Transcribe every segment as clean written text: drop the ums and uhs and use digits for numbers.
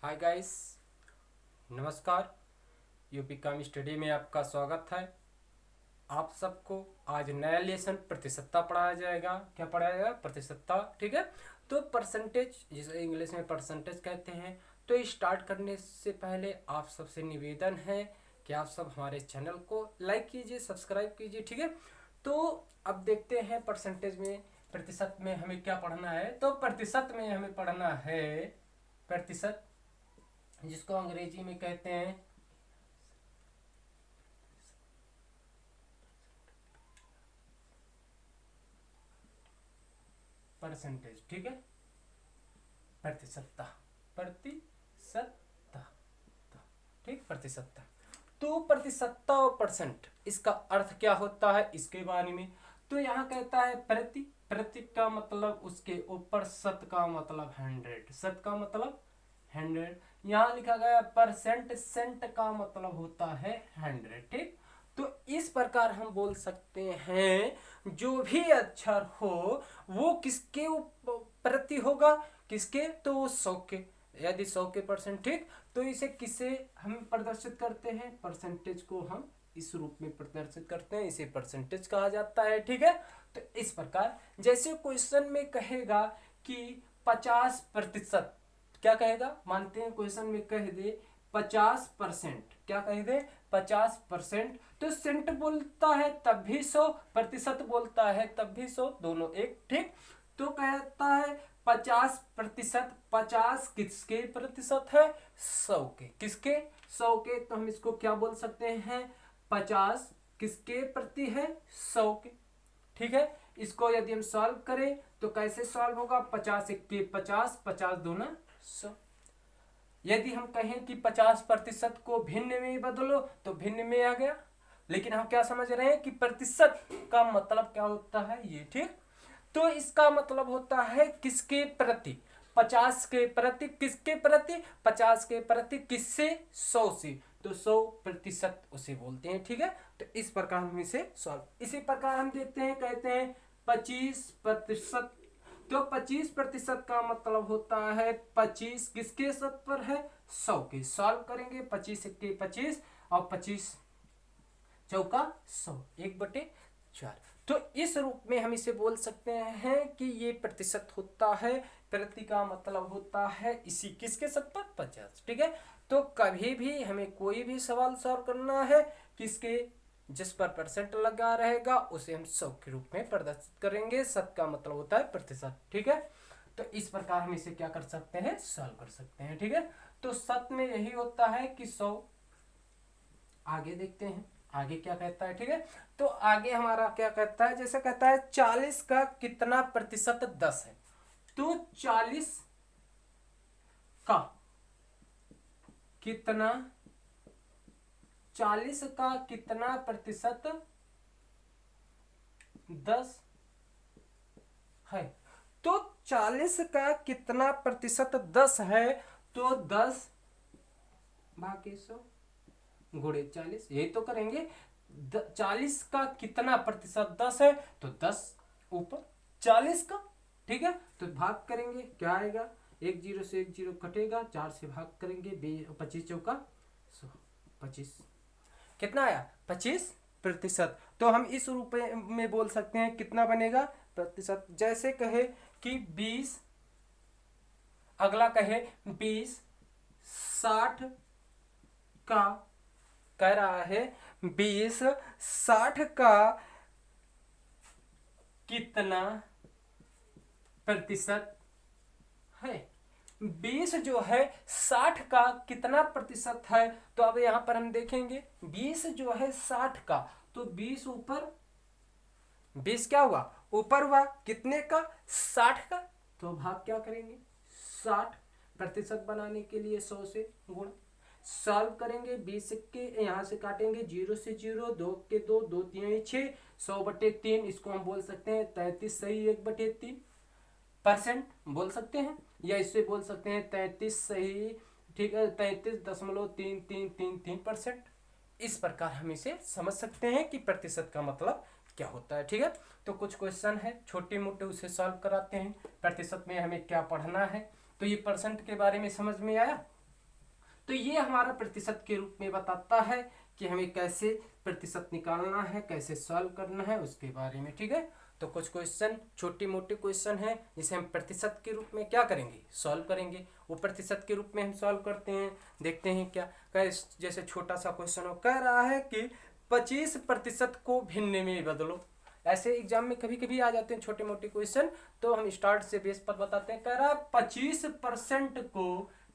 Hi guys, नमस्कार। UP काम study में आपका स्वागत है। आप सबको आज नया लेसन प्रतिशतता पढ़ाया जाएगा। क्या पढ़ाया जाएगा? प्रतिशतता। ठीक है। तो परसेंटेज, जिसे इंग्लिश में परसेंटेज कहते हैं। तो स्टार्ट करने से पहले आप सबसे निवेदन है कि आप सब हमारे चैनल को लाइक कीजिए, सब्सक्राइब कीजिए। ठीक है। तो अब देखते हैं परसेंटेज में, प्रतिशत में हमें क्या पढ़ना है। तो प्रतिशत में हमें पढ़ना है प्रतिशत, जिसको अंग्रेजी में कहते हैं परसेंटेज। ठीक है। प्रतिशतता, प्रतिशतता। ठीक, प्रतिशतता। तो प्रतिशतता और परसेंट, इसका अर्थ क्या होता है इसके बारे में। तो यहाँ कहता है प्रति, प्रति का मतलब उसके ऊपर, शत का मतलब 100, शत का मतलब 100। यहाँ लिखा गया परसेंट, सेंट का मतलब होता है 100। ठीक। तो इस प्रकार हम बोल सकते हैं जो भी अक्षर हो वो किसके प्रति होगा, किसके, तो 100 के। यदि 100 के परसेंट। ठीक। तो इसे किसे हम प्रदर्शित करते हैं, परसेंटेज को हम इस रूप में प्रदर्शित करते हैं, इसे परसेंटेज कहा जाता है। ठीक है। तो इस प्रकार जैसे क्वेश्चन में कहेगा कि 50%, क्या कहेगा, मानते हैं क्वेश्चन में कह दे 50%, क्या कह दे 50%, तो सेंट बोलता है तब भी 100, प्रतिशत बोलता है तब भी 100, दोनों एक। ठीक। तो कहता है 50%, 50 किसके प्रतिशत है, 100 के। किसके, 100 के। तो हम इसको क्या बोल सकते हैं, 50 किसके प्रति है, 100 के। ठीक है। इसको यदि हम सॉल्व करें तो कैसे सॉल्व होगा, 50 एक के 50, 50 दूना 100। यदि हम कहें कि 50% को भिन्न में बदलो तो भिन्न में आ गया, लेकिन हम क्या समझ रहे हैं कि प्रतिशत का मतलब क्या होता है ये। ठीक। तो इसका मतलब होता है किसके प्रति, 50 के प्रति, किसके प्रति, 50 के प्रति, किससे, 100 से। तो 100% उसे बोलते हैं। ठीक है। तो इस प्रकार हम इसे सॉल्व, इसी प्रकार हम देखते हैं, कहते हैं 25%। तो 25% का मतलब होता है 25 किसके शत पर है, 100 के। सॉल्व करेंगे 25 के 25 और 25 चौका 100, 1/4। तो इस रूप में हम इसे बोल सकते हैं कि ये प्रतिशत होता है, प्रति का मतलब होता है इसी किसके शत पर, 50। ठीक है। तो कभी भी हमें कोई भी सवाल सॉल्व करना है, किसके, जिस पर परसेंट लगा रहेगा उसे हम 100 के रूप में प्रदर्शित करेंगे। शत का मतलब होता है प्रतिशत। ठीक है। तो इस प्रकार हम इसे क्या कर सकते हैं, सॉल्व कर सकते हैं। ठीक है। तो शत में यही होता है कि 100। आगे देखते हैं आगे क्या कहता है। ठीक है। तो आगे हमारा क्या कहता है, जैसे कहता है 40 का कितना प्रतिशत 10 है। तो 40 का कितना, 40 का कितना प्रतिशत 10 है। तो 40 का कितना प्रतिशत 10 है, तो 10 भागे 100 गुणे 40, यही तो करेंगे। 40 का कितना प्रतिशत 10 है, तो 10 ऊपर 40 का। ठीक है। तो भाग करेंगे, क्या आएगा, 1 0 से 1 0 कटेगा, 4 से भाग करेंगे, 25 चौका 100, 25 कितना आया, 25%। तो हम इस रूप में बोल सकते हैं कितना बनेगा प्रतिशत। जैसे कहे कि 20, अगला कहे 20 60 का, कह रहा है 20 60 का कितना प्रतिशत है। 20 जो है 60 का कितना प्रतिशत है। तो अब यहां पर हम देखेंगे 20 जो है 60 का, तो 20 ऊपर, 20 क्या हुआ, ऊपर हुआ, कितने का, 60 का। तो भाग क्या करेंगे, 60% बनाने के लिए 100 से गुणा। सॉल्व करेंगे 20 के, यहाँ से काटेंगे 0 से 0, 2 के 2, 2 3 6, 100/3। इसको हम बोल सकते हैं 33 सही 1/3% बोल सकते हैं, या इससे बोल सकते हैं 33 सही, ठीक है, 33.3333%। इस प्रकार हम इसे समझ सकते हैं कि प्रतिशत का मतलब क्या होता है। ठीक है। तो कुछ क्वेश्चन है छोटे मोटे, उसे सॉल्व कराते हैं। प्रतिशत में हमें क्या पढ़ना है, तो ये परसेंट के बारे में समझ में आया। तो ये हमारा प्रतिशत के रूप में बताता है कि हमें कैसे प्रतिशत निकालना है, कैसे सॉल्व करना है उसके बारे में। ठीक है, तो कुछ क्वेश्चन छोटे मोटे क्वेश्चन है जिसे हम प्रतिशत के रूप में क्या करेंगे, सॉल्व करेंगे। वो प्रतिशत के रूप में हम सॉल्व करते हैं, देखते हैं क्या जैसे छोटा सा क्वेश्चन हो, कह रहा है कि 25% को भिन्न में बदलो। ऐसे एग्जाम में कभी कभी आ जाते हैं छोटे मोटे क्वेश्चन, तो हम स्टार्ट से बेस पर बताते हैं। कह रहा है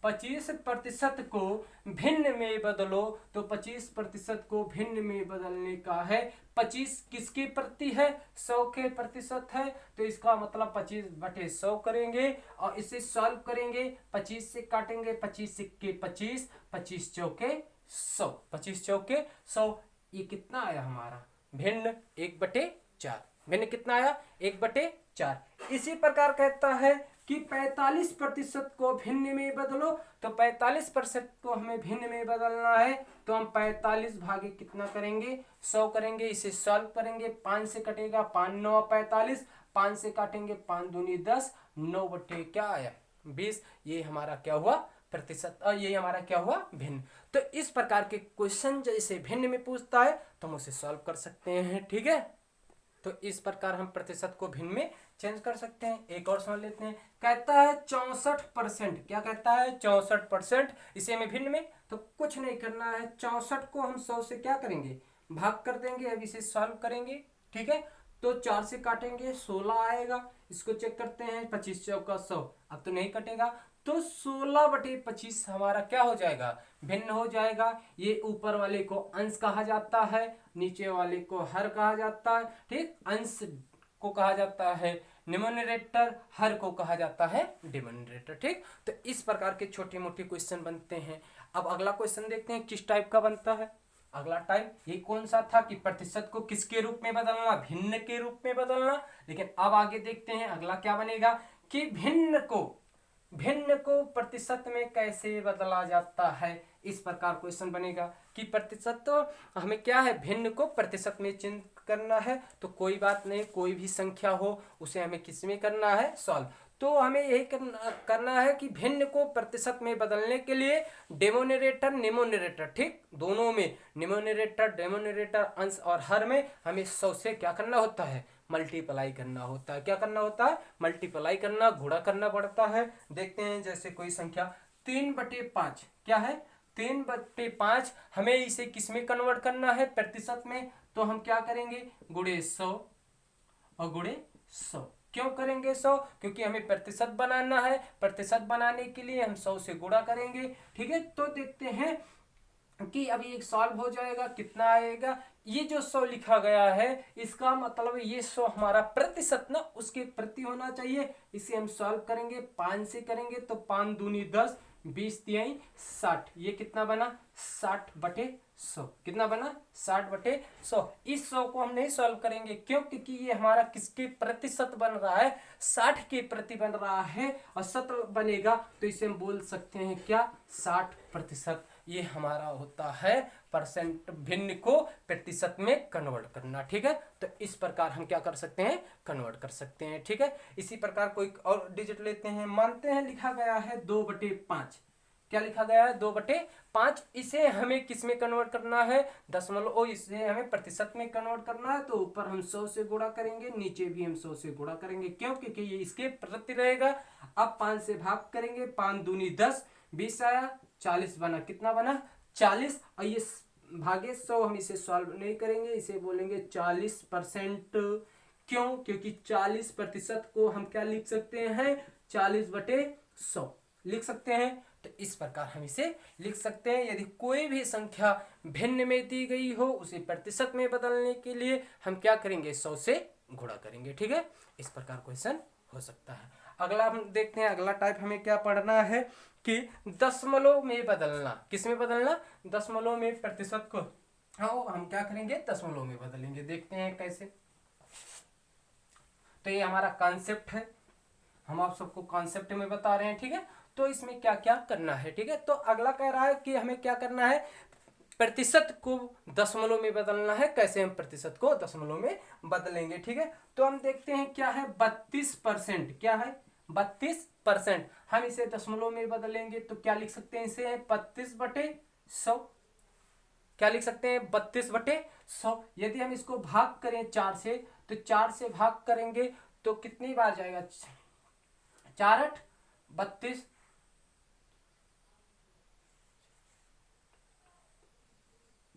25% को भिन्न में बदलो, तो 25% को भिन्न में बदलने का है। 25 किसके प्रति है, 100 के प्रतिशत है, तो इसका मतलब 25/100 करेंगे और इसे सॉल्व करेंगे। 25 से काटेंगे, 25 सिक्के 25, 25 चौके 100, 25 चौके 100। ये कितना आया हमारा भिन्न, 1/4। भिन्न कितना आया, 1/4। इसी प्रकार कहता है कि 45% को भिन्न में बदलो, तो 45% को हमें भिन्न में बदलना है, तो हम 45 भागे कितना करेंगे, 100 करेंगे। इसे सॉल्व करेंगे, 5 से कटेगा, 5 9 45, 5 से काटेंगे, 5 दूनी 10, 9 क्या आया 20। ये हमारा क्या हुआ प्रतिशत, ये हमारा क्या हुआ भिन्न। तो इस प्रकार के क्वेश्चन जैसे भिन्न में पूछता है तो हम उसे सॉल्व कर सकते हैं। ठीक है, तो इस प्रकार हम प्रतिशत को भिन्न में चेंज कर सकते हैं। एक और समझ लेते हैं, कहता है 64%। क्या कहता है, 64%। इसे हमें भिन्न में तो कुछ नहीं करना है, 64 को हम 100 से क्या करेंगे, भाग कर देंगे। अब इसे सॉल्व करेंगे। ठीक है, तो 4 से काटेंगे, 16 आएगा। इसको चेक करते हैं, 25 चौका 100, अब तो नहीं कटेगा, तो 16/25 हमारा क्या हो जाएगा, भिन्न हो जाएगा। ये ऊपर वाले को अंश कहा जाता है, नीचे वाले को हर कहा जाता है। ठीक, अंश को कहा जाता है न्यूमरेटर, हर को कहा जाता है डिनोमिनेटर। ठीक, तो इस प्रकार के छोटे मोटे क्वेश्चन बनते हैं। अब अगला क्वेश्चन देखते हैं किस टाइप का बनता है। अगला टाइप ये कौन सा था कि प्रतिशत को किसके रूप में बदलना, भिन्न के रूप में बदलना। लेकिन अब आगे देखते हैं अगला क्या बनेगा कि भिन्न को प्रतिशत में कैसे बदला जाता है। इस प्रकार क्वेश्चन बनेगा कि प्रतिशत तो हमें क्या है, भिन्न को प्रतिशत में चेंज करना है। तो कोई बात नहीं, कोई भी संख्या हो उसे हमें किस में करना है, सॉल्व। तो हमें यही करना है कि भिन्न को प्रतिशत में बदलने के लिए डिनोमिनेटर न्यूमरेटर, ठीक, दोनों में न्यूमरेटर डिनोमिनेटर अंश और हर में हमें 100 से क्या करना होता है, मल्टीप्लाई करना होता है। क्या करना होता है, मल्टीप्लाई करना, गुणा करना पड़ता है। देखते हैं जैसे कोई संख्या 3/5 क्या है, 3/5 हमें इसे किस में कन्वर्ट करना है, प्रतिशत में। तो हम क्या करेंगे, गुणे 100 और गुणे 100। क्यों करेंगे 100, क्योंकि हमें प्रतिशत बनाना है। प्रतिशत बनाने के लिए हम 100 से गुणा करेंगे। ठीक है, तो देखते हैं कि अभी एक सॉल्व हो जाएगा, कितना आएगा। ये जो 100 लिखा गया है इसका मतलब ये 100 हमारा प्रतिशत ना उसके प्रति होना चाहिए। इसे हम सॉल्व करेंगे, 5 से करेंगे तो 5 दूनी 10, 20 तिहाई 60। ये कितना बना, 60/100। कितना बना, 60/100। इस 100 को हम नहीं सॉल्व करेंगे, क्यों, क्योंकि ये हमारा किसके प्रतिशत बन रहा है, 60 के प्रति बन रहा है और 70 बनेगा तो इसे हम बोल सकते हैं क्या, 60%। ये हमारा होता है परसेंट, भिन्न को प्रतिशत में कन्वर्ट करना। ठीक है, तो इस प्रकार हम क्या कर सकते हैं, कन्वर्ट कर सकते हैं। ठीक है, इसी प्रकार कोई और डिजिट लेते हैं। मानते हैं लिखा गया है 2/5। क्या लिखा गया है, 2/5। इसे हमें किस में कन्वर्ट करना है, दशमलव, इसे हमें प्रतिशत में कन्वर्ट करना है। तो ऊपर हम 100 से गुणा करेंगे, नीचे भी हम 100 से गुणा करेंगे। क्यों, क्योंकि ये इसके प्रति रहेगा। अब 5 से भाग करेंगे, 5 दूनी 10, 20 आया, 40 बना। कितना बना, 40। और ये भागे 100, हम इसे सॉल्व नहीं करेंगे, इसे बोलेंगे 40%। क्यों, क्योंकि 40% को हम क्या लिख सकते हैं, 40/100 लिख सकते हैं। तो इस प्रकार हम इसे लिख सकते हैं। यदि कोई भी संख्या भिन्न में दी गई हो उसे प्रतिशत में बदलने के लिए हम क्या करेंगे, 100 से गुणा करेंगे। ठीक है, इस प्रकार क्वेश्चन हो सकता है। अगला हम देखते हैं, अगला टाइप हमें क्या पढ़ना है कि दशमलव में बदलना। किस में बदलना, दशमलव में प्रतिशत को हम क्या करेंगे, दशमलव में बदलेंगे। देखते हैं कैसे। तो ये हमारा कॉन्सेप्ट है, हम आप सबको कॉन्सेप्ट में बता रहे हैं। ठीक है, तो इसमें क्या क्या करना है। ठीक है, तो अगला कह रहा है कि हमें क्या करना है, प्रतिशत को दशमलव में बदलना है। कैसे हम प्रतिशत को दशमलव में बदलेंगे। ठीक है, तो हम देखते हैं क्या है, 32%। क्या है, 32%। हम इसे दशमलव में बदलेंगे तो क्या लिख सकते हैं इसे 32/100। क्या लिख सकते हैं 32/100। यदि हम इसको भाग करें 4 से तो 4 से भाग करेंगे तो कितनी बार जाएगा 4×8=32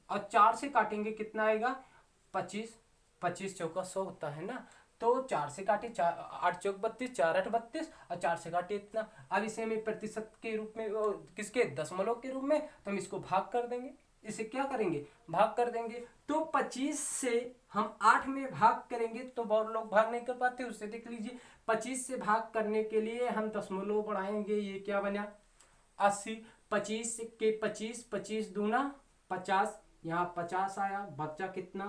और 4 से काटेंगे कितना आएगा 25। 25×4=100 होता है ना। तो 4 से काटे 8×4=32, 4×8=32 और 4 से काटे इतना। अब इसे हमें प्रतिशत के रूप में किसके दशमलव के रूप में, तो हम इसको भाग कर देंगे। इसे क्या करेंगे भाग कर देंगे। तो 25 से हम 8 में भाग करेंगे तो बहुत लोग भाग नहीं कर पाते, उससे देख लीजिए 25 से भाग करने के लिए हम दशमलव बढ़ाएंगे। ये क्या बना 80। 25 के 25, 25×2=50, यहाँ 50 आया, बच्चा कितना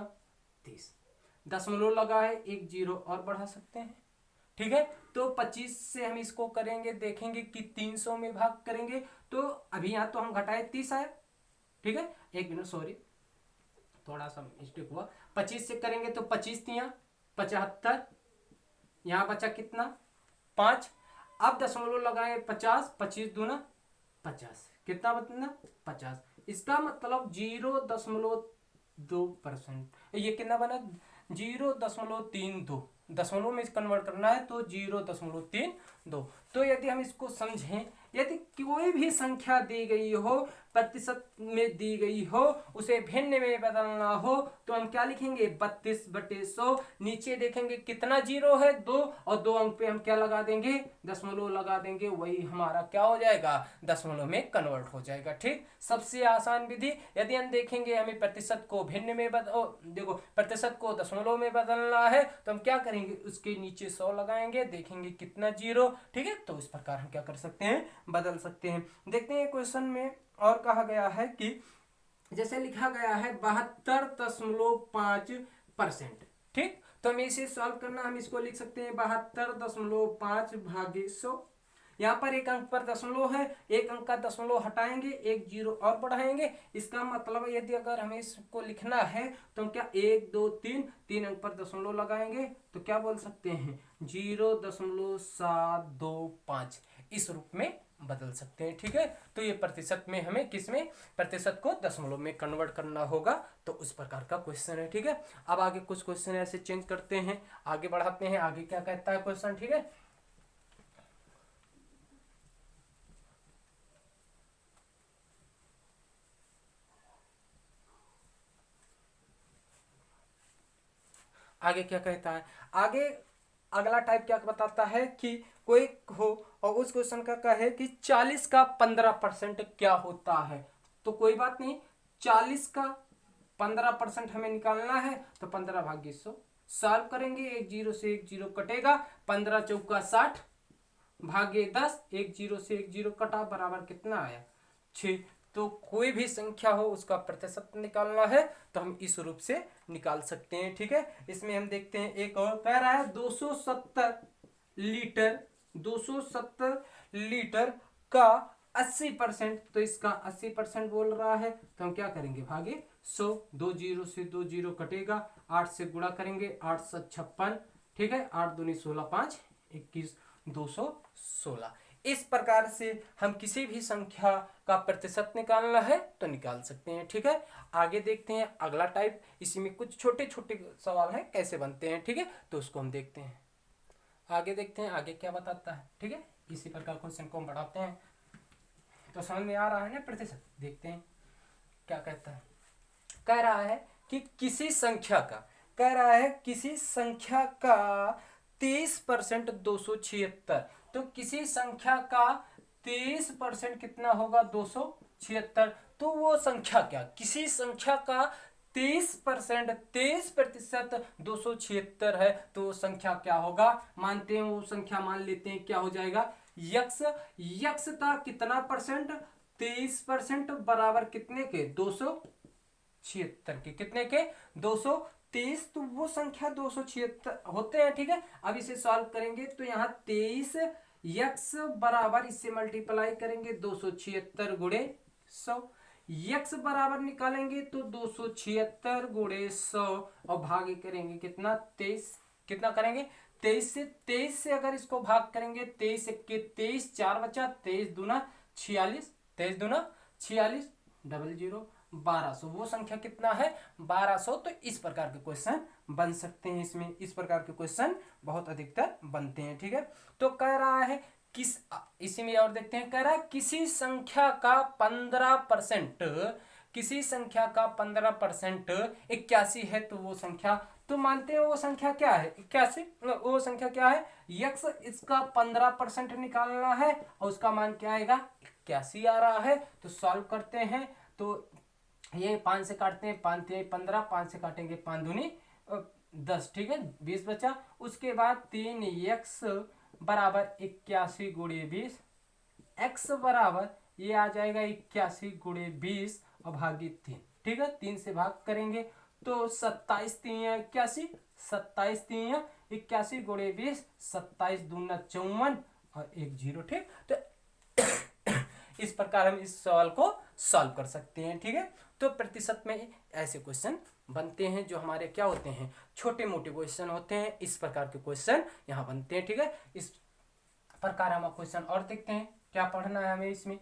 30। दशमलव लगा है, एक जीरो और बढ़ा सकते हैं। ठीक है, तो 25 से हम इसको करेंगे, देखेंगे कि 300 में भाग करेंगे तो अभी यहाँ तो हम घटाए 30 आया। ठीक है, एक मिनट सॉरी थोड़ा सा मिस्टेक हुआ। 25 से करेंगे तो 25×3=75, यहाँ बचा कितना 5। अब दशमलव लगाए 50, 25×2=50, कितना बतना 50। इसका मतलब 0.2%। ये कितना बना 0.32। दशमलव में कन्वर्ट करना है तो 0.32। तो यदि हम इसको समझें, यदि कोई भी संख्या दी गई हो, प्रतिशत में दी गई हो, उसे भिन्न में बदलना हो तो हम क्या लिखेंगे 32/100। नीचे देखेंगे कितना जीरो है 2, और 2 अंक पे हम क्या लगा देंगे दशमलव लगा देंगे, वही हमारा क्या हो जाएगा दशमलव में कन्वर्ट हो जाएगा। ठीक, सबसे आसान विधि। यदि हम देखेंगे हमें प्रतिशत को भिन्न में देखो प्रतिशत को दशमलव में बदलना है तो हम क्या करेंगे उसके नीचे 100 लगाएंगे, देखेंगे कितना जीरो। ठीक है, तो इस प्रकार हम क्या कर सकते हैं बदल सकते हैं। देखते हैं क्वेश्चन में और कहा गया है कि जैसे लिखा गया है 72.5%। ठीक, तो हमें इसे सॉल्व करना, हम इसको लिख सकते हैं 72.5/100। यहाँ पर एक अंक पर दशमलव है, एक अंक का दशमलव हटाएंगे, एक जीरो और बढ़ाएंगे। इसका मतलब यदि अगर हमें इसको लिखना है तो हम क्या 1 2 3 3 अंक पर दशमलव लगाएंगे तो क्या बोल सकते हैं 0.725 इस रूप में बदल सकते हैं। ठीक है, तो ये प्रतिशत में हमें किसमें प्रतिशत को दशमलव में कन्वर्ट करना होगा, तो उस प्रकार का क्वेश्चन है। ठीक है, अब आगे कुछ क्वेश्चन ऐसे चेंज करते हैं, आगे बढ़ाते हैं। आगे क्या कहता है क्वेश्चन, ठीक है। आगे क्या कहता है, आगे अगला टाइप क्या बताता है कि कोई हो और उस क्वेश्चन का कहे कि 40 का 15% क्या होता है। तो कोई बात नहीं, 40 का 15% हमें निकालना है तो 15/100 सॉल्व करेंगे। एक जीरो से एक जीरो कटेगा, 15×4=60 भागे 10, एक जीरो से एक जीरो कटा, बराबर कितना आया 6। तो कोई भी संख्या हो उसका प्रतिशत निकालना है तो हम इस रूप से निकाल सकते हैं। ठीक है, इसमें हम देखते हैं एक और कह रहा है 270 लीटर का 80%। तो इसका 80% बोल रहा है तो हम क्या करेंगे भागे 100, 2 जीरो से 2 जीरो कटेगा, 8 से गुणा करेंगे, 8×7=56। ठीक है, 8 दूनी 16, 5 21, 216। इस प्रकार से हम किसी भी संख्या का प्रतिशत निकालना है तो निकाल सकते हैं। ठीक है, आगे देखते हैं अगला टाइप। इसी में कुछ छोटे छोटे सवाल हैं कैसे बनते हैं। ठीक है, तो उसको हम देखते हैं, आगे देखते हैं आगे क्या बताता है। ठीक है, इसी प्रकार क्वेश्चन को हम बढ़ाते हैं तो समझ में आ रहा है ना प्रतिशत। देखते हैं क्या कहता है, कह रहा है कि किसी संख्या का, कह रहा है किसी संख्या का 30% 276। तो किसी संख्या का 30% कितना होगा 276। तो वो संख्या क्या, किसी संख्या का 30% 276 है तो वो संख्या क्या होगा। मानते हैं वो संख्या मान लेते हैं क्या हो जाएगा यक्स। यक्स का कितना परसेंट 30% बराबर कितने के 276 के, कितने के 230। तो वो संख्या 276 होते हैं। ठीक है, अब इसे सॉल्व करेंगे तो यहाँ 23 यक्स बराबर इससे मल्टीप्लाई करेंगे 276×100। यक्स बराबर निकालेंगे तो 276×100 और भागे करेंगे कितना 23, कितना करेंगे 23 से अगर इसको भाग करेंगे, 23 इक्के 23, 4 बचा, 23 दूना 46, 23 दूना 46, 00, 1200। वो संख्या कितना है? 1200। तो इस प्रकार के क्वेश्चन बन सकते हैं इसमें, इस प्रकार के क्वेश्चन बहुत अधिकतर बनते हैं। ठीक है, तो कह रहा है किस, इसी में और देखते हैं, कह रहा है किसी संख्या का 15%, किसी संख्या का 15% 81 है, तो वो संख्या, तो मानते हैं वो संख्या क्या है? 81। वो संख्या क्या है? यक्स। इसका 15% निकालना है और उसका मान क्या आएगा? 81 आ रहा है। तो सॉल्व करते हैं, तो ये 5 से काटते हैं, 5 3 15, 5 से काटेंगे 5 दूनी 10, ठीक है, 20 बचा। उसके बाद 3x बराबर 81 गुणे 20, x बराबर ये आ जाएगा 81 गुणे 20 और भागित 3। ठीक है, 3 से भाग करेंगे तो 27 3 81, 27 3 81 गुणे 20, 27 दूना 54 और 1 0। ठीक, तो इस प्रकार हम इस सवाल को सॉल्व कर सकते हैं। ठीक है, तो प्रतिशत में ऐसे क्वेश्चन बनते हैं जो हमारे क्या होते हैं? छोटे मोटे क्वेश्चन होते हैं। इस प्रकार के क्वेश्चन यहाँ बनते हैं। ठीक है, इस प्रकार हम क्वेश्चन और देखते हैं क्या पढ़ना है हमें इसमें।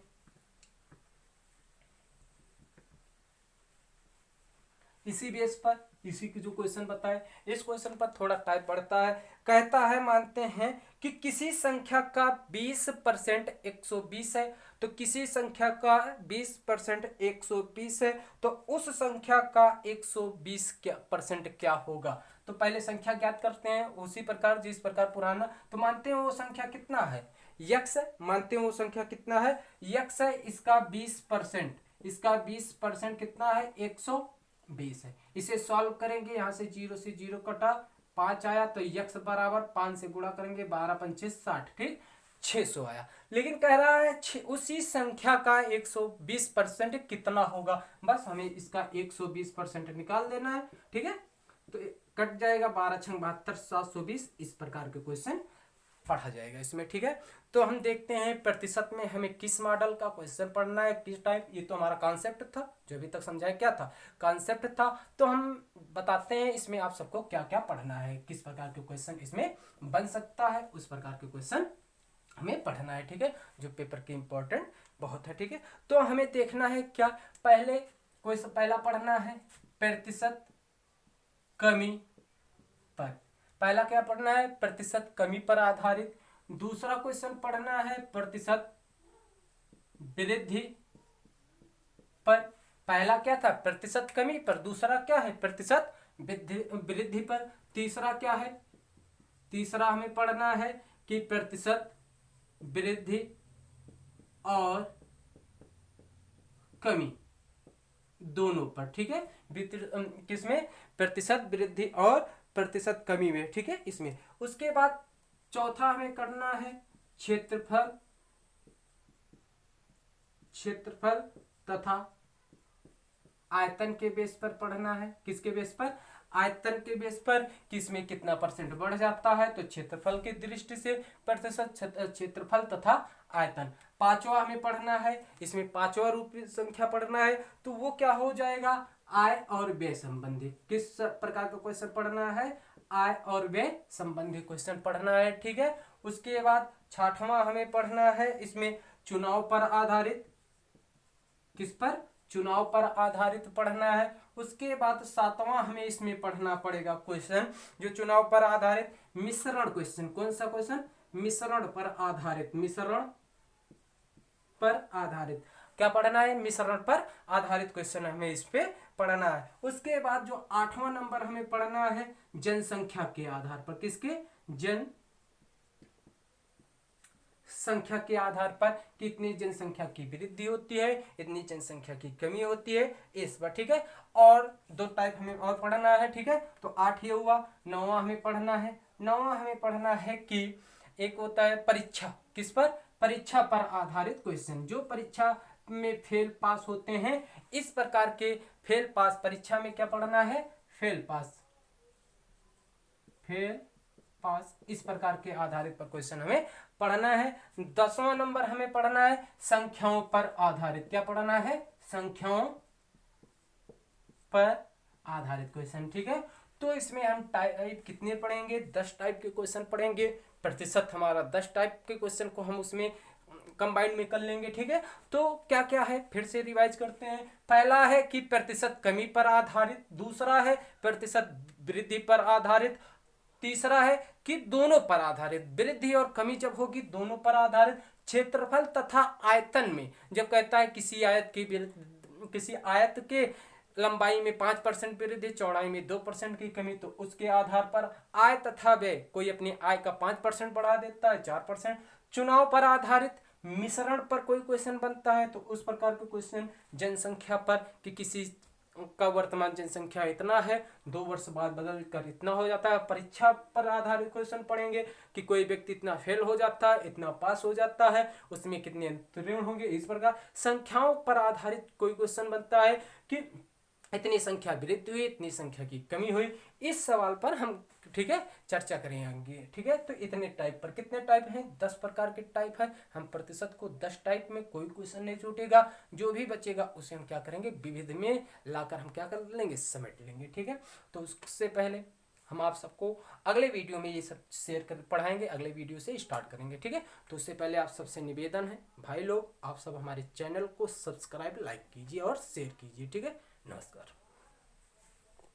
इसी बेस पर, इसी की जो क्वेश्चन बताए, इस क्वेश्चन पर थोड़ा टाइप बढ़ता है। कहता है मानते हैं कि किसी संख्या का 20% 120 है, तो किसी संख्या का 20% 120 है, तो उस संख्या का 120% क्या होगा? तो पहले संख्या ज्ञात करते हैं उसी प्रकार जिस प्रकार पुराना। तो मानते हैं वो संख्या कितना है? यक्स है। मानते हैं वो संख्या कितना है? यक्स है। इसका 20%, इसका 20% कितना है? 120 है। इसे सॉल्व करेंगे, यहाँ से 0 से 0 कटा, 5 आया, तो यक्स बराबर 5 से गुणा करेंगे, 12 पंचे 60, ठीक, 600 आया। लेकिन कह रहा है उसी संख्या का 120% कितना होगा? बस हमें इसका 120% निकाल देना है। ठीक है, तो कट जाएगा, 12 छंग 72, 720। इस प्रकार के क्वेश्चन पढ़ा जाएगा इसमें। ठीक है, तो हम देखते हैं प्रतिशत में हमें किस मॉडल का क्वेश्चन पढ़ना है, किस टाइप। ये तो हमारा कॉन्सेप्ट था, जो अभी तक समझाया क्या था? कॉन्सेप्ट था। तो हम बताते हैं इसमें आप सबको क्या क्या पढ़ना है, किस प्रकार के क्वेश्चन इसमें बन सकता है, उस प्रकार के क्वेश्चन हमें पढ़ना है। ठीक है, जो पेपर के इंपॉर्टेंट बहुत है। ठीक है, तो हमें देखना है क्या, पहले क्वेश्चन पहला पढ़ना है प्रतिशत कमी पर। पहला क्या पढ़ना है? प्रतिशत कमी पर आधारित। दूसरा क्वेश्चन पढ़ना है प्रतिशत वृद्धि पर। पहला क्या था? प्रतिशत कमी पर। दूसरा क्या है? प्रतिशत वृद्धि पर। तीसरा क्या है? तीसरा हमें पढ़ना है कि प्रतिशत वृद्धि और कमी दोनों पर। ठीक है, किसमें? प्रतिशत वृद्धि और प्रतिशत कमी में। ठीक है, इसमें। उसके बाद चौथा हमें करना है क्षेत्रफल, क्षेत्रफल तथा आयतन के बेस पर पढ़ना है। किसके बेस पर? आयतन के बेस पर, किसमें कितना परसेंट बढ़ जाता है, तो क्षेत्रफल की दृष्टि से प्रतिशत, क्षेत्रफल तथा आयतन। पांचवा हमें पढ़ना है, इसमें पांचवा रूप संख्या पढ़ना है, तो वो क्या हो जाएगा? आय और व्यय संबंधी। किस प्रकार का क्वेश्चन पढ़ना है? आय और व्यय संबंधी क्वेश्चन पढ़ना है। ठीक है, उसके बाद छठवां हमें पढ़ना है, इसमें चुनाव पर आधारित। किस पर? चुनाव पर आधारित पढ़ना है। उसके बाद सातवां हमें इसमें पढ़ना पड़ेगा क्वेश्चन, जो चुनाव पर आधारित मिश्रण क्वेश्चन। कौन सा क्वेश्चन? मिश्रण पर आधारित। मिश्रण पर आधारित क्या पढ़ना है? मिश्रण पर आधारित क्वेश्चन हमें इस पे पढ़ना है। उसके बाद जो 8वां नंबर हमें पढ़ना है जनसंख्या के आधार पर। किसके? जन संख्या के आधार पर कितनी जनसंख्या की वृद्धि होती है, इतनी जनसंख्या की कमी होती है, इस पर। ठीक है, और दो टाइप हमें और पढ़ना है। ठीक है, तो 8 ये हुआ। 9वां हमें पढ़ना है, 9वां हमें पढ़ना है कि एक होता है परीक्षा। किस पर? परीक्षा पर आधारित क्वेश्चन, जो परीक्षा में फेल पास होते हैं। इस प्रकार के फेल पास परीक्षा में क्या पढ़ना है? फेल पास, फेल पास, इस प्रकार के आधारित पर क्वेश्चन हमें पढ़ना है। 10वां नंबर हमें पढ़ना है संख्याओं पर आधारित। क्या पढ़ना है? संख्याओं पर आधारित क्वेश्चन। ठीक है, तो इसमें हम टाइप कितने पढ़ेंगे, 10 टाइप के क्वेश्चन पढ़ेंगे। प्रतिशत हमारा 10 टाइप के क्वेश्चन को हम उसमें कंबाइंड में कर लेंगे, ठीक है। तो क्या क्या है फिर से रिवाइज करते हैं। पहला है कि प्रतिशत कमी पर आधारित, दूसरा है प्रतिशत वृद्धि पर आधारित, तीसरा है कि दोनों पर आधारित, वृद्धि और कमी जब होगी दोनों पर आधारित। क्षेत्रफल तथा आयतन में जब कहता है किसी आयत के लंबाई में 5% वृद्धि, चौड़ाई में 2% की कमी, तो उसके आधार पर आय तथा व्यय, कोई अपनी आय का 5% बढ़ा देता है, 4%। चुनाव पर आधारित, मिश्रण पर कोई क्वेश्चन बनता है तो उस प्रकार के क्वेश्चन। जनसंख्या पर कि किसी का वर्तमान जनसंख्या इतना है, 2 वर्ष बाद बदल कर इतना हो जाता है। परीक्षा पर आधारित क्वेश्चन पढ़ेंगे कि कोई व्यक्ति इतना फेल हो जाता है, इतना पास हो जाता है, उसमें कितने उत्तीर्ण होंगे। इस प्रकार संख्याओं पर आधारित कोई क्वेश्चन बनता है कि इतनी संख्या वृद्धि हुई, इतनी संख्या की कमी हुई। इस सवाल पर हम, ठीक है, चर्चा करेंगे, ठीक है। तो इतने टाइप पर, कितने टाइप हैं, 10 प्रकार के टाइप है। हम प्रतिशत को 10 टाइप में, कोई क्वेश्चन नहीं छूटेगा, जो भी बचेगा उसे हम क्या करेंगे, विविध में लाकर हम क्या कर लेंगे, समेट लेंगे, ठीक है। तो उससे पहले हम आप सबको अगले वीडियो में ये सब शेयर कर पढ़ाएंगे, अगले वीडियो से स्टार्ट करेंगे, ठीक है। तो उससे पहले आप सबसे निवेदन है भाई लोग, आप सब हमारे चैनल को सब्सक्राइब, लाइक कीजिए और शेयर कीजिए, ठीक है। नमस्कार।